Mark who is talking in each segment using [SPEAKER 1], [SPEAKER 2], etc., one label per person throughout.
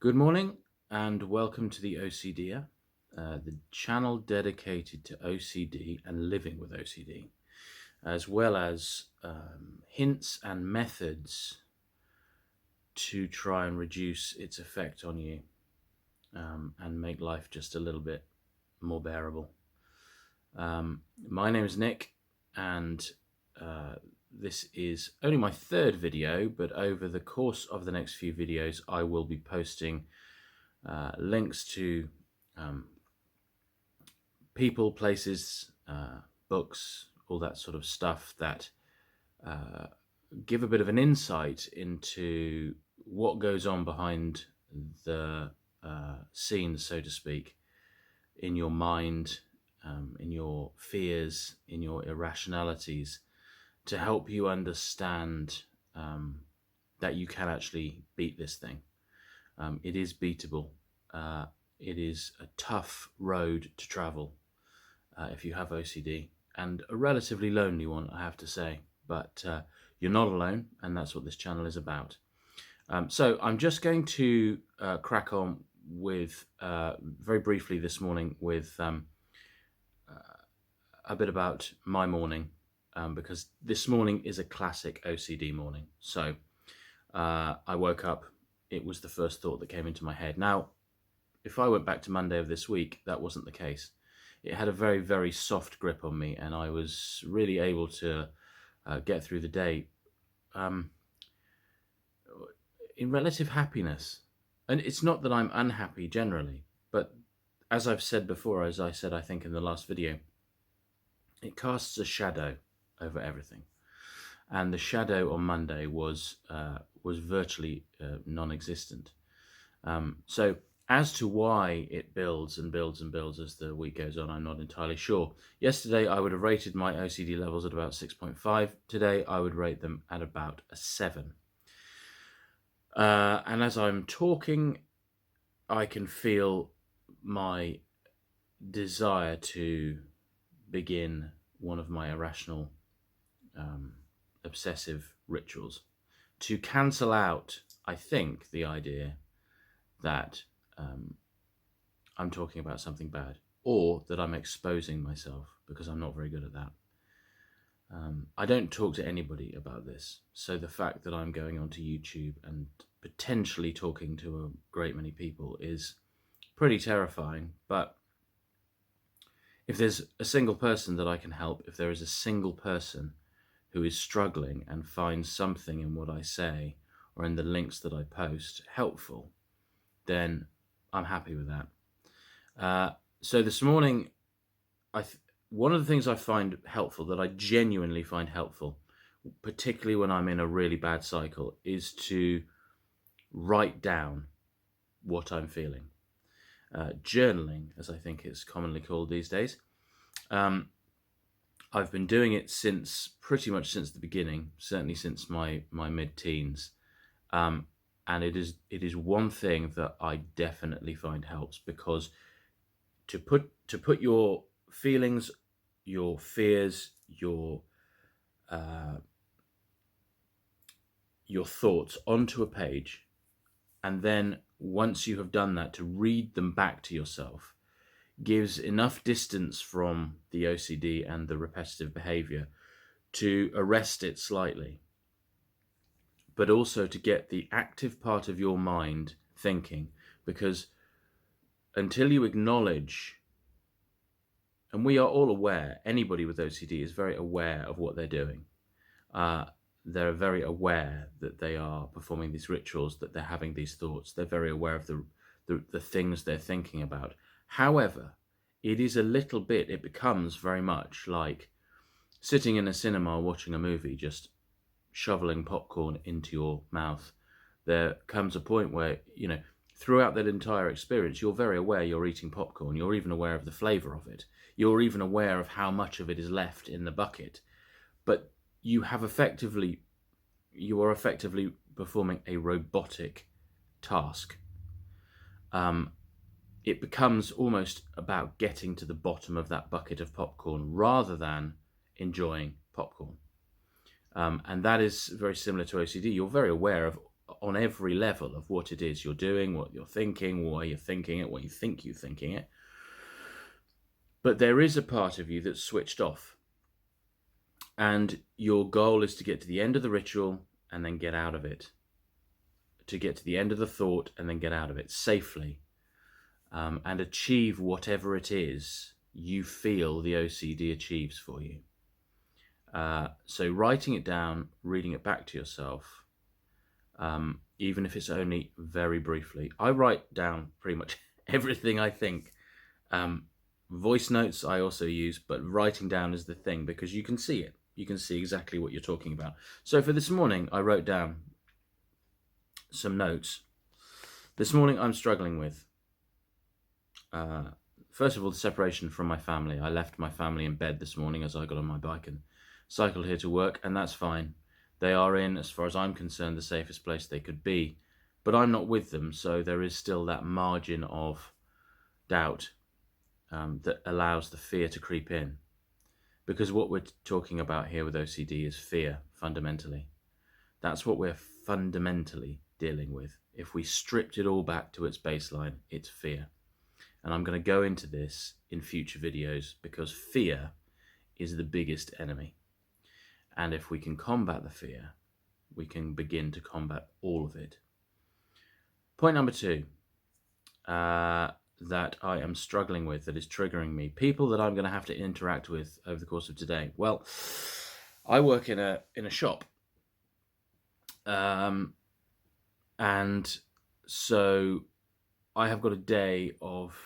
[SPEAKER 1] Good morning and welcome to the OCD, the channel dedicated to OCD and living with OCD, as well as hints and methods to try and reduce its effect on you and make life just a little bit more bearable. My name is Nick, and this is only my third video, but over the course of the next few videos I will be posting links to people, places, books, all that sort of stuff that give a bit of an insight into what goes on behind the scenes, so to speak, in your mind, in your fears, in your irrationalities, to help you understand that you can actually beat this thing. It is beatable. It is a tough road to travel if you have OCD, and a relatively lonely one, I have to say, but you're not alone, and that's what this channel is about. So I'm just going to crack on with, very briefly this morning, with a bit about my morning, because this morning is a classic OCD morning. So I woke up, it was the first thought that came into my head. Now, if I went back to Monday of this week, that wasn't the case. It had a very, very soft grip on me, and I was really able to get through the day in relative happiness. And it's not that I'm unhappy generally, but as I've said before, as I said I think in the last video, it casts a shadow over everything. And the shadow on Monday was virtually non-existent. So as to why it builds and builds and builds as the week goes on, I'm not entirely sure. Yesterday I would have rated my OCD levels at about 6.5. Today I would rate them at about a 7. And as I'm talking, I can feel my desire to begin one of my irrational, obsessive rituals to cancel out, I think, the idea that I'm talking about something bad, or that I'm exposing myself, because I'm not very good at that. I don't talk to anybody about this, so the fact that I'm going onto YouTube and potentially talking to a great many people is pretty terrifying. But if there's a single person that I can help, if there is a single person who is struggling and finds something in what I say or in the links that I post helpful, then I'm happy with that. So this morning, one of the things I find helpful, that I genuinely find helpful, particularly when I'm in a really bad cycle, is to write down what I'm feeling. Journaling, as I think it's commonly called these days. I've been doing it pretty much since the beginning, certainly since my mid-teens. And it is one thing that I definitely find helps, because to put your feelings, your fears, your thoughts onto a page, and then once you have done that, to read them back to yourself, gives enough distance from the OCD and the repetitive behavior to arrest it slightly, but also to get the active part of your mind thinking. Because until you acknowledge, and we are all aware, anybody with OCD is very aware of what they're doing. They're very aware that they are performing these rituals, that they're having these thoughts. They're very aware of the things they're thinking about. However, it becomes very much like sitting in a cinema watching a movie, just shoveling popcorn into your mouth. There comes a point where, throughout that entire experience, you're very aware you're eating popcorn. You're even aware of the flavor of it. You're even aware of how much of it is left in the bucket. But you are effectively performing a robotic task. It becomes almost about getting to the bottom of that bucket of popcorn rather than enjoying popcorn. And that is very similar to OCD. You're very aware of on every level of what it is you're doing, what you're thinking, why you're thinking it, what you think you're thinking it. But there is a part of you that's switched off. And your goal is to get to the end of the ritual and then get out of it. To get to the end of the thought and then get out of it safely. And achieve whatever it is you feel the OCD achieves for you. So writing it down, reading it back to yourself, even if it's only very briefly. I write down pretty much everything I think. Voice notes I also use, but writing down is the thing because you can see it. You can see exactly what you're talking about. So for this morning, I wrote down some notes. This morning I'm struggling with, first of all, the separation from my family. I left my family in bed this morning as I got on my bike and cycled here to work, and that's fine. They are in, as far as I'm concerned, the safest place they could be. But I'm not with them, so there is still that margin of doubt that allows the fear to creep in. Because what we're talking about here with OCD is fear, fundamentally. That's what we're fundamentally dealing with. If we stripped it all back to its baseline, it's fear. And I'm going to go into this in future videos because fear is the biggest enemy. And if we can combat the fear, we can begin to combat all of it. Point number 2, that I am struggling with, that is triggering me. People that I'm going to have to interact with over the course of today. Well, I work in a shop. And so I have got a day of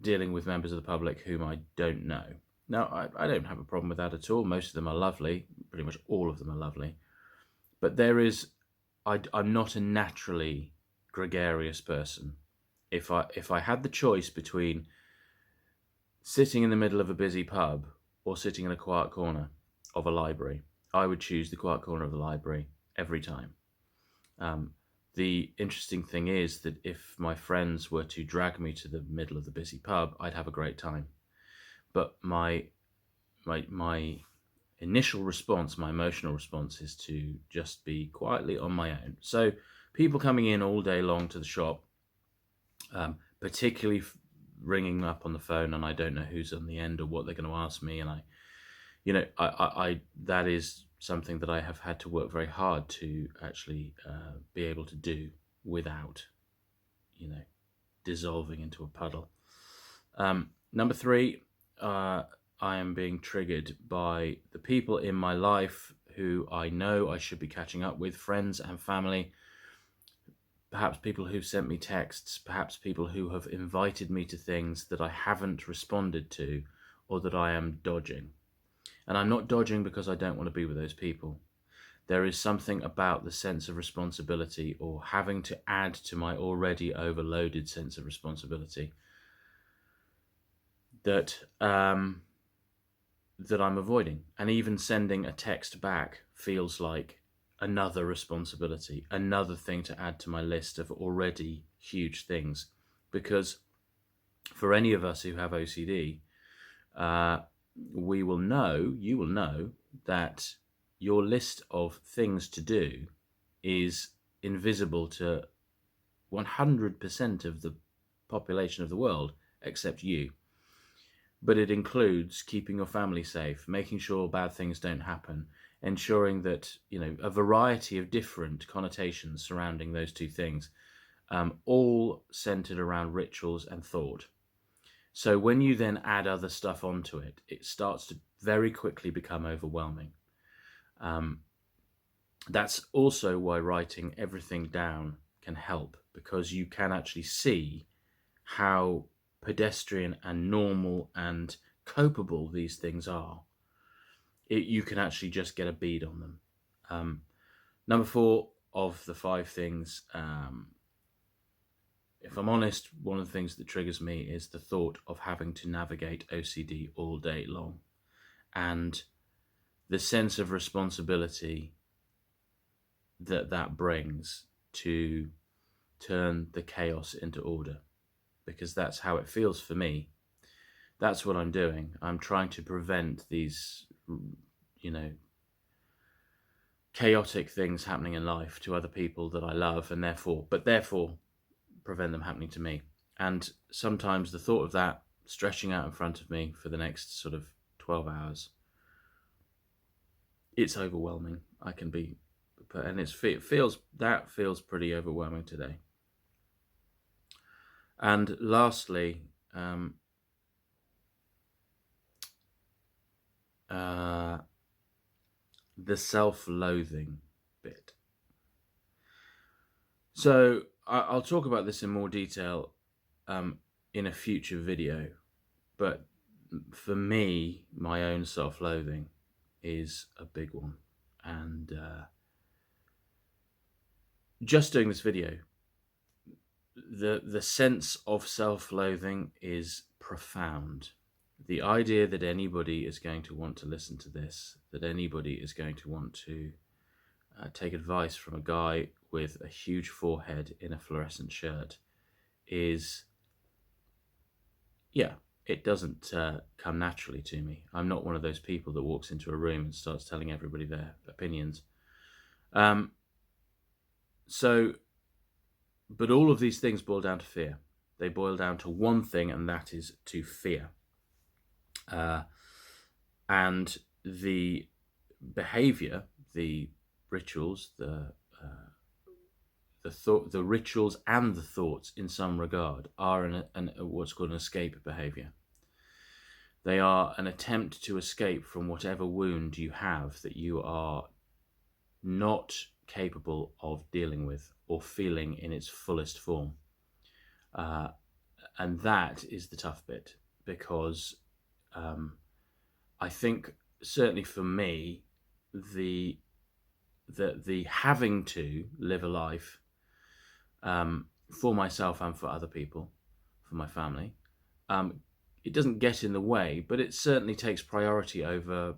[SPEAKER 1] dealing with members of the public whom I don't know. Now, I don't have a problem with that at all. Most of them are lovely. Pretty much all of them are lovely. But I'm not a naturally gregarious person. If I had the choice between sitting in the middle of a busy pub or sitting in a quiet corner of a library, I would choose the quiet corner of the library every time. The interesting thing is that if my friends were to drag me to the middle of the busy pub, I'd have a great time. But my initial response, my emotional response, is to just be quietly on my own. So people coming in all day long to the shop, particularly ringing up on the phone, and I don't know who's on the end or what they're going to ask me, and I that is something that I have had to work very hard to actually be able to do without, dissolving into a puddle. Number 3, I am being triggered by the people in my life who I know I should be catching up with, friends and family, perhaps people who've sent me texts, perhaps people who have invited me to things that I haven't responded to or that I am dodging. And I'm not dodging because I don't want to be with those people. There is something about the sense of responsibility, or having to add to my already overloaded sense of responsibility, that I'm avoiding. And even sending a text back feels like another responsibility, another thing to add to my list of already huge things. Because for any of us who have OCD, you will know that your list of things to do is invisible to 100% of the population of the world except you. But it includes keeping your family safe, making sure bad things don't happen, ensuring that, a variety of different connotations surrounding those two things, all centered around rituals and thought. So when you then add other stuff onto it, it starts to very quickly become overwhelming. That's also why writing everything down can help, because you can actually see how pedestrian and normal and copable these things are. You can actually just get a bead on them. Number 4 of the 5 things, if I'm honest, one of the things that triggers me is the thought of having to navigate OCD all day long, and the sense of responsibility that brings to turn the chaos into order, because that's how it feels for me. That's what I'm doing. I'm trying to prevent these, chaotic things happening in life to other people that I love, and therefore prevent them happening to me. And sometimes the thought of that stretching out in front of me for the next sort of 12 hours, it's overwhelming. And it feels pretty overwhelming today. And lastly, the self-loathing bit. So I'll talk about this in more detail in a future video, but for me, my own self-loathing is a big one. And just doing this video, the sense of self-loathing is profound. The idea that anybody is going to want to listen to this, that anybody is going to want to take advice from a guy with a huge forehead in a fluorescent shirt is, yeah, it doesn't come naturally to me. I'm not one of those people that walks into a room and starts telling everybody their opinions. But all of these things boil down to fear. They boil down to one thing, and that is to fear. And the behavior, the rituals, the rituals and the thoughts, in some regard, are what's called an escape behavior. They are an attempt to escape from whatever wound you have that you are not capable of dealing with or feeling in its fullest form. And that is the tough bit, because I think, certainly for me, the having to live a life for myself and for other people, for my family, it doesn't get in the way, but it certainly takes priority over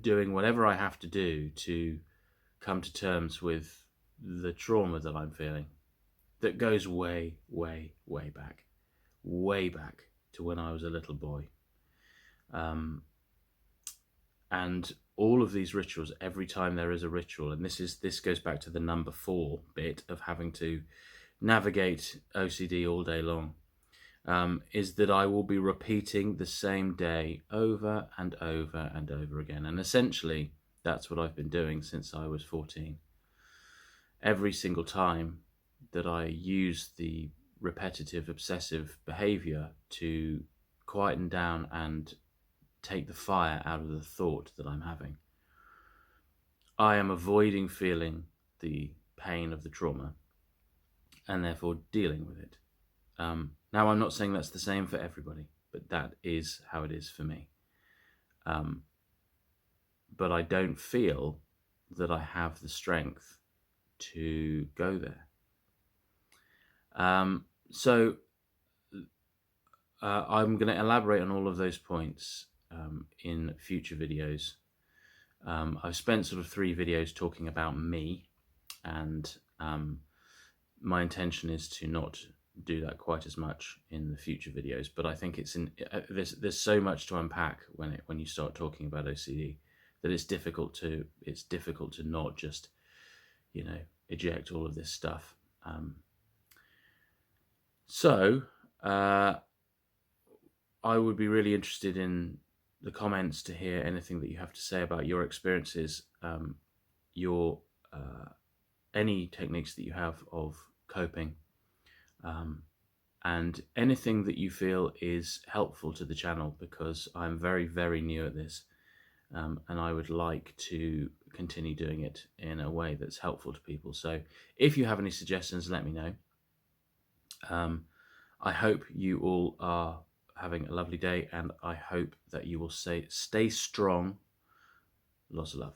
[SPEAKER 1] doing whatever I have to do to come to terms with the trauma that I'm feeling, that goes way, way, way back to when I was a little boy. And all of these rituals, every time there is a ritual, and this goes back to the number 4 bit of having to navigate OCD all day long, is that I will be repeating the same day over and over and over again. And essentially, that's what I've been doing since I was 14. Every single time that I use the repetitive obsessive behavior to quieten down and take the fire out of the thought that I'm having, I am avoiding feeling the pain of the trauma and therefore dealing with it. Now, I'm not saying that's the same for everybody, but that is how it is for me. But I don't feel that I have the strength to go there. So I'm going to elaborate on all of those points in future videos. I've spent sort of 3 videos talking about me, and my intention is to not do that quite as much in the future videos. But I think there's so much to unpack when you start talking about OCD that it's difficult to not just eject all of this stuff. So I would be really interested in the comments to hear anything that you have to say about your experiences, any techniques that you have of coping, and anything that you feel is helpful to the channel, because I'm very, very new at this, and I would like to continue doing it in a way that's helpful to people. So if you have any suggestions, let me know. I hope you all are having a lovely day, and I hope that you will stay strong. Lots of love.